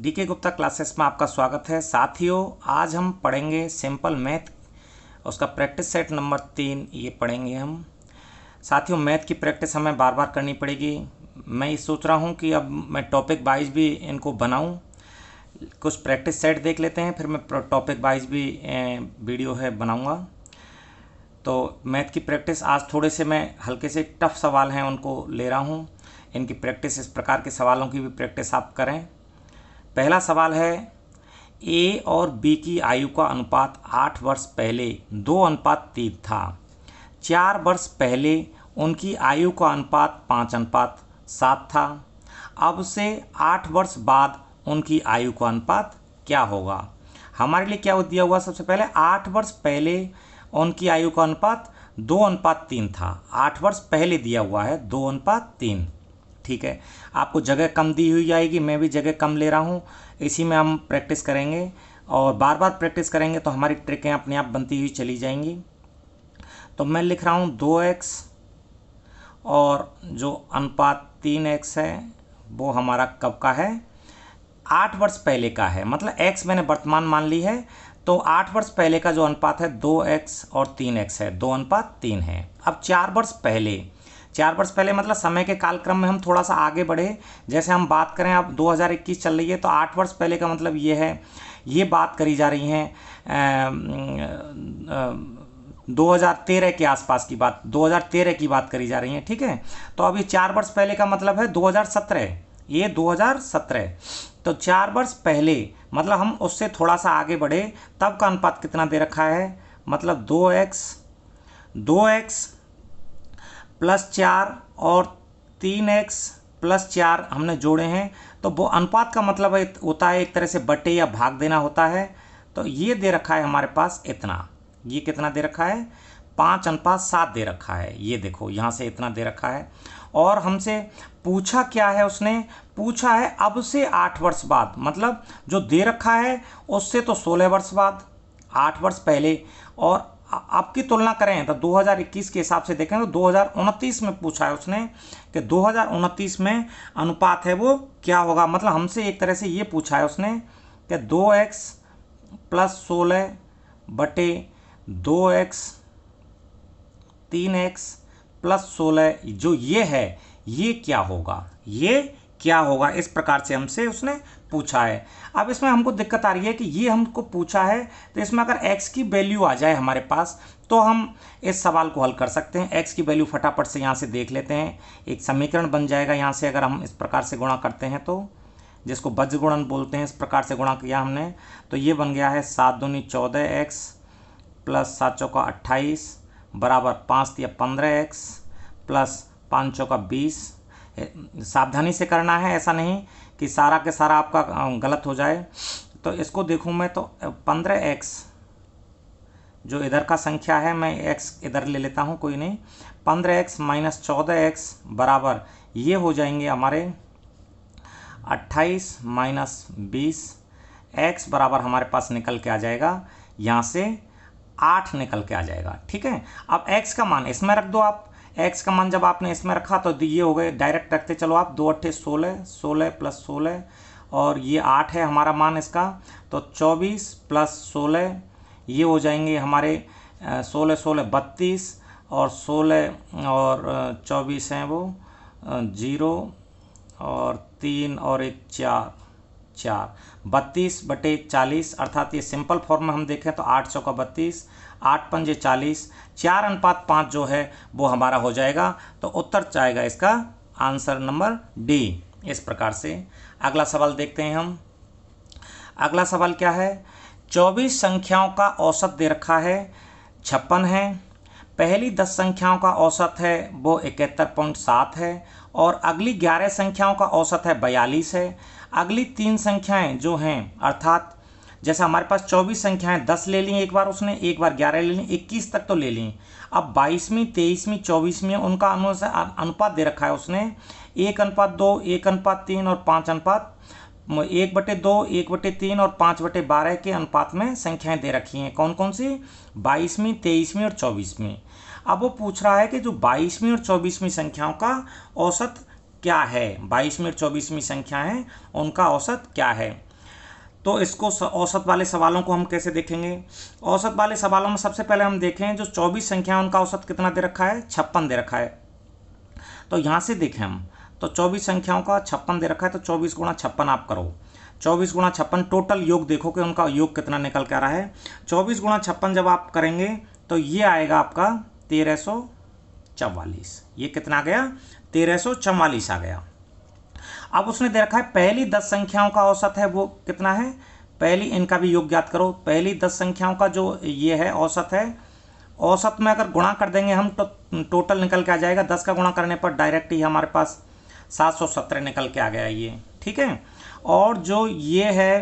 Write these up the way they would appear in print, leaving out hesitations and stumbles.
DK Gupta classes में आपका स्वागत है। साथियों, आज हम पढ़ेंगे सिंपल मैथ, उसका प्रैक्टिस सेट नंबर 3 ये पढ़ेंगे हम। साथियों, मैथ की प्रैक्टिस हमें बार बार करनी पड़ेगी। मैं ये सोच रहा हूँ कि अब मैं टॉपिक वाइज भी इनको बनाऊँ। कुछ प्रैक्टिस सेट देख लेते हैं, फिर मैं टॉपिक वाइज भी वीडियो है बनाऊँगा। तो मैथ की प्रैक्टिस आज थोड़े से मैं हल्के से टफ सवाल हैं उनको ले रहा हूँ। इनकी प्रैक्टिस, इस प्रकार के सवालों की भी प्रैक्टिस आप करें। पहला सवाल है, ए और बी की आयु का अनुपात 8 वर्ष पहले 2:3 था। 4 वर्ष पहले उनकी आयु का अनुपात 5:7 था। अब से 8 वर्ष बाद उनकी आयु का अनुपात क्या होगा? हमारे लिए क्या दिया हुआ? सबसे पहले 8 वर्ष पहले उनकी आयु का अनुपात 2:3 था। 8 वर्ष पहले दिया हुआ है 2:3। ठीक है, आपको जगह कम दी हुई जाएगी, मैं भी जगह कम ले रहा हूँ। इसी में हम प्रैक्टिस करेंगे और बार बार प्रैक्टिस करेंगे तो हमारी ट्रिकें अपने आप बनती हुई चली जाएंगी। तो मैं लिख रहा हूँ 2x और जो अनुपात 3x है वो हमारा कब का है? 8 वर्ष पहले का है। मतलब x मैंने वर्तमान मान ली है, तो 8 वर्ष पहले का जो अनुपात है 2x और 3x है, 2:3 है। अब 4 वर्ष पहले मतलब समय के कालक्रम में हम थोड़ा सा आगे बढ़े। जैसे हम बात करें, अब 2021 चल रही है, तो 8 वर्ष पहले का मतलब ये है, ये बात करी जा रही है 2013 के आसपास की बात, 2013 की बात करी जा रही है। ठीक है, तो अभी 4 वर्ष पहले का मतलब है 2017, ये 2017। तो 4 वर्ष पहले मतलब हम उससे थोड़ा सा आगे बढ़े, तब का अनुपात कितना दे रखा है? मतलब 2x प्लस 4 और 3x प्लस 4 हमने जोड़े हैं, तो वो अनुपात का मतलब होता है एक तरह से बटे या भाग देना होता है। तो ये दे रखा है हमारे पास इतना, ये कितना दे रखा है? 5:7 दे रखा है। ये देखो, यहाँ से इतना दे रखा है। और हमसे पूछा क्या है? उसने पूछा है अब से 8 वर्ष बाद, मतलब जो दे रखा है उससे तो 16 वर्ष बाद, 8 वर्ष पहले। और आपकी तुलना करें तो 2021 के हिसाब से देखें तो 2029 में पूछा है उसने कि 2029 में अनुपात है वो क्या होगा। मतलब हमसे एक तरह से ये पूछा है उसने कि 2x प्लस 16 बटे 2x 3x प्लस 16 जो ये है, ये क्या होगा? ये क्या होगा? इस प्रकार से हमसे उसने पूछा है। अब इसमें हमको दिक्कत आ रही है कि ये हमको पूछा है, तो इसमें अगर x की वैल्यू आ जाए हमारे पास तो हम इस सवाल को हल कर सकते हैं। x की वैल्यू फटाफट से यहाँ से देख लेते हैं, एक समीकरण बन जाएगा यहाँ से। अगर हम इस प्रकार से गुणा करते हैं तो, जिसको बज्रगुणन बोलते हैं, इस प्रकार से गुणा किया हमने, तो ये बन गया है 7 दूनी 14x प्लस 7 चौका 28 बराबर 5 या 15x प्लस 5 चौका 20। सावधानी से करना है, ऐसा नहीं कि सारा के सारा आपका गलत हो जाए। तो इसको देखूं मैं तो 15x जो इधर का संख्या है, मैं x इधर ले लेता हूं, कोई नहीं। 15x माइनस 14x बराबर ये हो जाएंगे हमारे 28 माइनस 20। x बराबर हमारे पास निकल के आ जाएगा यहाँ से 8 निकल के आ जाएगा। ठीक है, अब x का मान इसमें रख दो आप। x का मान जब आपने इसमें रखा तो ये हो गए, डायरेक्ट रखते चलो आप, 2 8 16, 16 प्लस 16 और ये 8 है हमारा मान इसका, तो 24 प्लस 16 ये हो जाएंगे हमारे 16 16 32 और 16 और 24 हैं वो 0 और 3 और 1 4 32 बटे 40, अर्थात ये सिंपल फॉर्म में हम देखें तो 8 चौका 32, 8 पंजे 40, 4:5 जो है वो हमारा हो जाएगा। तो उत्तर जाएगा इसका आंसर नंबर डी। इस प्रकार से अगला सवाल देखते हैं हम। अगला सवाल क्या है? 24 संख्याओं का औसत दे रखा है 56 है। पहली 10 संख्याओं का औसत है वो 71.7 है और अगली 11 संख्याओं का औसत है 42 है। अगली 3 संख्याएं जो हैं, अर्थात जैसे हमारे पास 24 संख्याएं 10 ले ली एक बार उसने, एक बार 11 ले ली, 21 तक तो ले ली। अब 22वीं 23वीं 24वीं उनका अनुपात दे रखा है उसने 1:2, 1:3 और 5:1/2, 1/3 और 5/12 के अनुपात में संख्याएं दे रखी हैं। कौन कौन सी? 22वीं 23वीं और 24वीं। अब वो पूछ रहा है कि जो 22वीं और 24वीं संख्याओं का औसत क्या है? 22वीं और 24वीं संख्या है, उनका औसत क्या है? तो इसको औसत वाले सवालों को हम कैसे देखेंगे? औसत वाले सवालों में सबसे पहले हम देखें जो 24 संख्या है उनका औसत कितना दे रखा है? 56 दे रखा है। तो यहाँ से देखें हम, तो 24 संख्याओं का 56 दे रखा है, तो 24 गुणा 56 आप करो। 24 गुणा 56 टोटल योग देखो कि उनका योग कितना निकल के आ रहा है। 24 गुणा 56 जब आप करेंगे तो ये आएगा आपका 1344। ये कितना आ गया? 1344 आ गया। अब उसने दे रखा है पहली 10 संख्याओं का औसत है वो कितना है? पहली, इनका भी योग ज्ञात करो। पहली 10 संख्याओं का जो ये है औसत है, औसत में अगर गुणा कर देंगे हम तो टोटल निकल के आ जाएगा। 10 का गुणा करने पर डायरेक्ट ही हमारे पास 717 निकल के आ गया ये, ठीक है। और जो ये है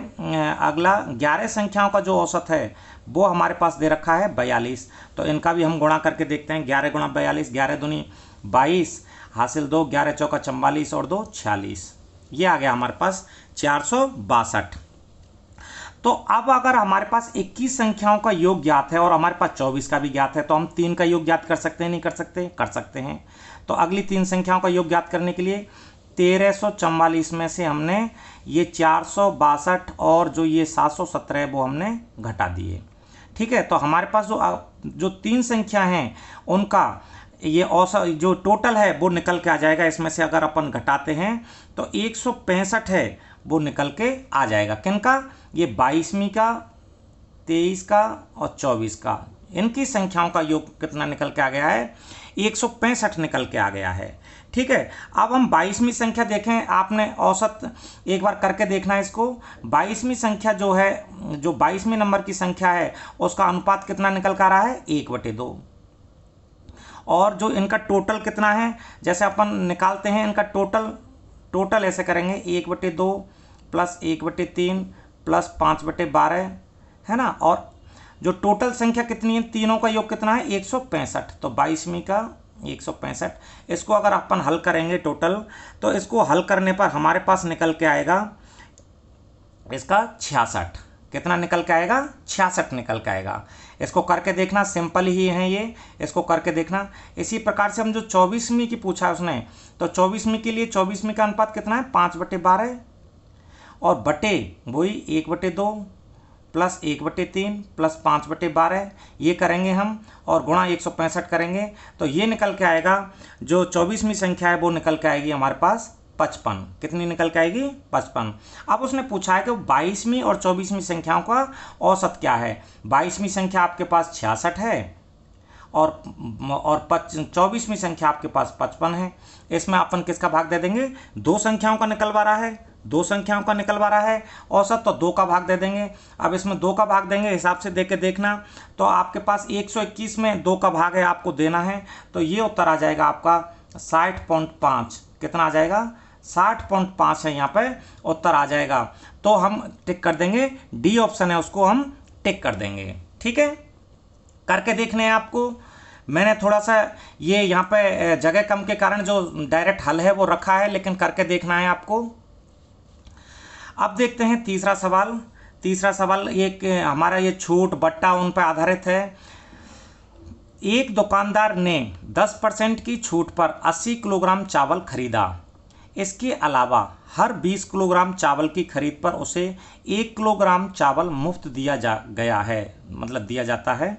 अगला 11 संख्याओं का जो औसत है वो हमारे पास दे रखा है 42। तो इनका भी हम गुणा करके देखते हैं। 11 गुणा 42, 11 दूनी 22, हासिल 2, 11 चौका 44 और 2 46। ये आ गया हमारे पास 462। तो अब अगर हमारे पास 21 संख्याओं का योग ज्ञात है और हमारे पास 24 का भी ज्ञात है, तो हम 3 का योग ज्ञात कर सकते हैं? नहीं कर सकते? कर सकते हैं। तो अगली 3 संख्याओं का योग ज्ञात करने के लिए 1344 में से हमने ये 462 और जो ये 717 है वो हमने घटा दिए, ठीक है। तो हमारे पास जो 3 संख्या हैं उनका ये औसत जो टोटल है वो निकल के आ जाएगा। इसमें से अगर अपन घटाते हैं तो 165 है वो निकल के आ जाएगा। किनका? ये 22वीं का, 23 का और 24 का, इनकी संख्याओं का योग कितना निकल के आ गया है? 165 निकल के आ गया है, ठीक है। अब हम 22वीं संख्या देखें। आपने औसत एक बार करके देखना है इसको। 22वीं संख्या जो है, जो 22वीं नंबर की संख्या है उसका अनुपात कितना निकल कर आ रहा है? 1/2। और जो इनका टोटल कितना है, जैसे अपन निकालते हैं इनका टोटल ऐसे करेंगे 1/2 प्लस 1/3 प्लस 5/12 है ना। और जो टोटल संख्या कितनी है, तीनों का योग कितना है? 165। तो 22वीं का 165, इसको अगर अपन हल करेंगे टोटल, तो इसको हल करने पर हमारे पास निकल के आएगा इसका 66। कितना निकल के आएगा? 66 निकल के आएगा। इसको करके देखना, सिंपल ही है ये, इसको करके देखना। इसी प्रकार से हम जो 24वीं की पूछा है उसने, तो 24वीं के लिए 24वीं का अनुपात कितना है? 5/12 और बटे वही 1/2 प्लस 1/3 प्लस 5/12, ये करेंगे हम और गुणा 165 करेंगे तो ये निकल के आएगा। जो 24वीं संख्या है वो निकल के आएगी हमारे पास 55। कितनी निकल के आएगी? 55। अब उसने पूछा है कि 22वीं और 24वीं संख्याओं का औसत क्या है। 22वीं संख्या आपके पास 66 है और 24वीं संख्या आपके पास 55 है। इसमें अपन किसका भाग दे देंगे? 2 संख्याओं का निकलवा रहा है, 2 संख्याओं का निकलवा रहा है औसत, तो 2 का भाग दे देंगे। अब इसमें 2 का भाग देंगे, हिसाब से दे के देखना। तो आपके पास 121 में 2 का भाग है, आपको देना है। तो ये उत्तर आ जाएगा आपका 60.5। कितना आ जाएगा? 60.5 है, यहाँ पे उत्तर आ जाएगा। तो हम टिक कर देंगे, डी ऑप्शन है उसको हम टिक कर देंगे, ठीक है। करके देखने हैं आपको। मैंने थोड़ा सा ये यहाँ पे जगह कम के कारण जो डायरेक्ट हल है वो रखा है, लेकिन करके देखना है आपको। अब देखते हैं तीसरा सवाल। तीसरा सवाल एक हमारा ये छूट बट्टा उन पर आधारित है। एक दुकानदार ने 10% की छूट पर 80 किलोग्राम चावल खरीदा। इसके अलावा हर 20 किलोग्राम चावल की खरीद पर उसे 1 किलोग्राम चावल मुफ्त दिया जाता है।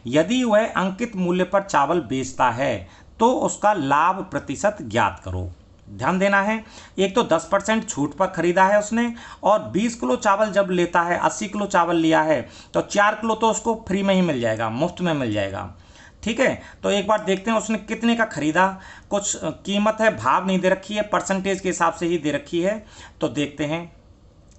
यदि वह अंकित मूल्य पर चावल बेचता है तो उसका लाभ प्रतिशत ज्ञात करो। ध्यान देना है, एक तो 10% छूट पर खरीदा है उसने, और 20 किलो चावल जब लेता है, 80 किलो चावल लिया है तो 4 किलो तो उसको फ्री में ही मिल जाएगा, मुफ्त में मिल जाएगा, ठीक है। तो एक बार देखते हैं उसने कितने का खरीदा। कुछ कीमत है, भाव नहीं दे रखी है, परसेंटेज के हिसाब से ही दे रखी है। तो देखते हैं,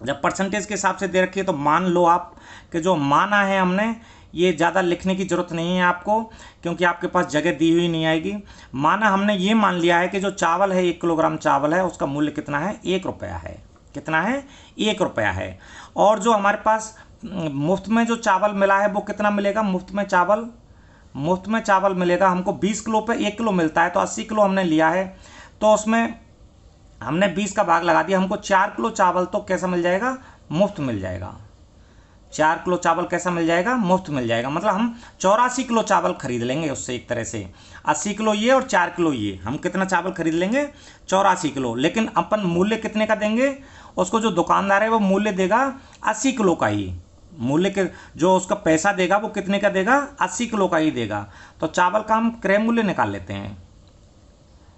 जब परसेंटेज के हिसाब से दे रखी है तो मान लो आप कि जो माना है हमने, ये ज़्यादा लिखने की ज़रूरत नहीं है आपको, क्योंकि आपके पास जगह दी हुई नहीं आएगी। माना हमने ये मान लिया है कि जो चावल है 1 किलोग्राम चावल है, उसका मूल्य कितना है? 1 रुपया है। कितना है? 1 रुपया है। और जो हमारे पास मुफ्त में जो चावल मिला है वो कितना मिलेगा? मुफ्त में चावल मिलेगा हमको 20 किलो पे 1 किलो मिलता है, तो 80 किलो हमने लिया है, तो उसमें हमने 20 का भाग लगा दिया, हमको 4 किलो चावल तो कैसा मिल जाएगा? मुफ्त मिल जाएगा। 4 किलो चावल कैसा मिल जाएगा? मुफ्त मिल जाएगा। मतलब हम 84 किलो चावल खरीद लेंगे उससे। एक तरह से 80 किलो ये और 4 किलो ये, हम कितना चावल खरीद लेंगे? 84 किलो। लेकिन अपन मूल्य कितने का देंगे उसको? जो दुकानदार है वो मूल्य देगा 80 किलो का ही मूल्य के जो उसका पैसा देगा वो कितने का देगा, 80 किलो का ही देगा। तो चावल का हम क्रय मूल्य निकाल लेते हैं।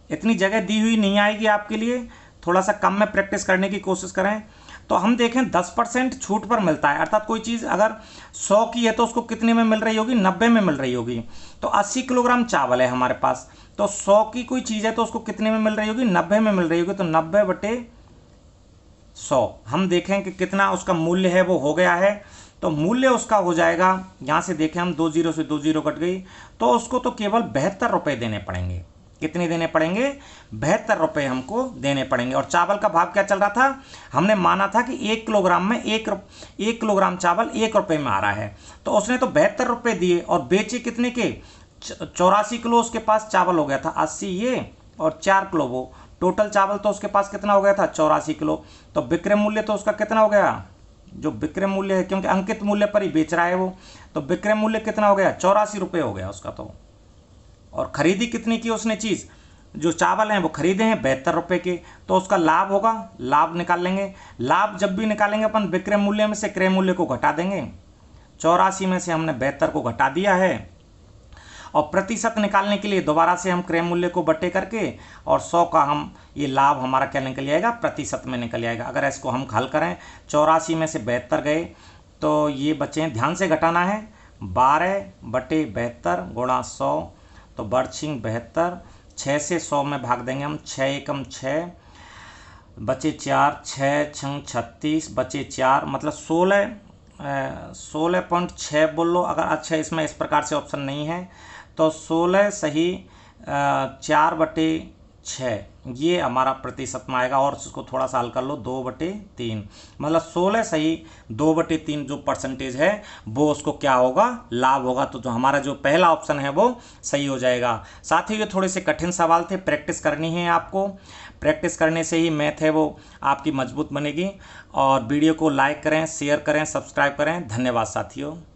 इतनी जगह दी हुई नहीं आएगी आपके लिए, थोड़ा सा कम में प्रैक्टिस करने की कोशिश करें। तो हम देखें 10% छूट पर मिलता है, अर्थात कोई चीज़ अगर 100 की है तो उसको कितने में मिल रही होगी, 90 में मिल रही होगी। तो 80 किलोग्राम चावल है हमारे पास, तो 100 की कोई चीज़ है तो उसको कितने में मिल रही होगी, 90 में मिल रही होगी। तो 90/100 हम देखें कि कितना उसका मूल्य है, वो हो गया है। तो मूल्य उसका हो जाएगा, यहाँ से देखें हम 2 जीरो से 2 जीरो कट गई, तो उसको तो केवल 72 रुपये देने पड़ेंगे। कितने देने पड़ेंगे, 72 रुपये हमको देने पड़ेंगे। और चावल का भाव क्या चल रहा था, हमने माना था कि 1 किलोग्राम में 1 किलोग्राम चावल 1 रुपये में आ रहा है। तो उसने तो 72 रुपये दिए और बेचे कितने के, 84 किलो उसके पास चावल हो गया था। 80 ये और 4 किलो वो, टोटल चावल तो उसके पास कितना हो गया था, 84 किलो। तो विक्रय मूल्य तो उसका कितना हो गया, जो विक्रय मूल्य है, क्योंकि अंकित मूल्य पर ही बेच रहा है वो, तो विक्रय मूल्य कितना हो गया, 84 रुपये हो गया उसका। तो और खरीदी कितनी की उसने चीज़, जो चावल हैं वो खरीदे हैं 72 रुपये के, तो उसका लाभ होगा, लाभ निकाल लेंगे। लाभ जब भी निकालेंगे अपन विक्रय मूल्य में से क्रय मूल्य को घटा देंगे। 84 में से हमने 72 को घटा दिया है। और प्रतिशत निकालने के लिए दोबारा से हम क्रय मूल्य को बटे करके और 100 का हम ये लाभ हमारा क्या निकल आएगा, प्रतिशत में निकल आएगा। अगर इसको हम हल करें, 84 में से 72 गए तो ये बचे, ध्यान से घटाना है, 12/72 गुणा 100, तो बर्छिंग 72, 6 से 100 में भाग देंगे हम, 6 एकम 6 बचे 4, 6 छंग 36 बचे 4, मतलब 16.6 बोल लो अगर। अच्छा, इसमें इस प्रकार से ऑप्शन नहीं है, तो 16 सही 4/6 ये हमारा प्रतिशत में आएगा। और इसको थोड़ा सा हल कर लो, 2/3, मतलब 16 सही 2/3 जो परसेंटेज है वो उसको क्या होगा, लाभ होगा। तो जो हमारा जो पहला ऑप्शन है वो सही हो जाएगा। साथ ही ये थोड़े से कठिन सवाल थे, प्रैक्टिस करनी है आपको। प्रैक्टिस करने से ही मैथ है वो आपकी मजबूत बनेगी। और वीडियो को लाइक करें, शेयर करें, सब्सक्राइब करें। धन्यवाद साथियों।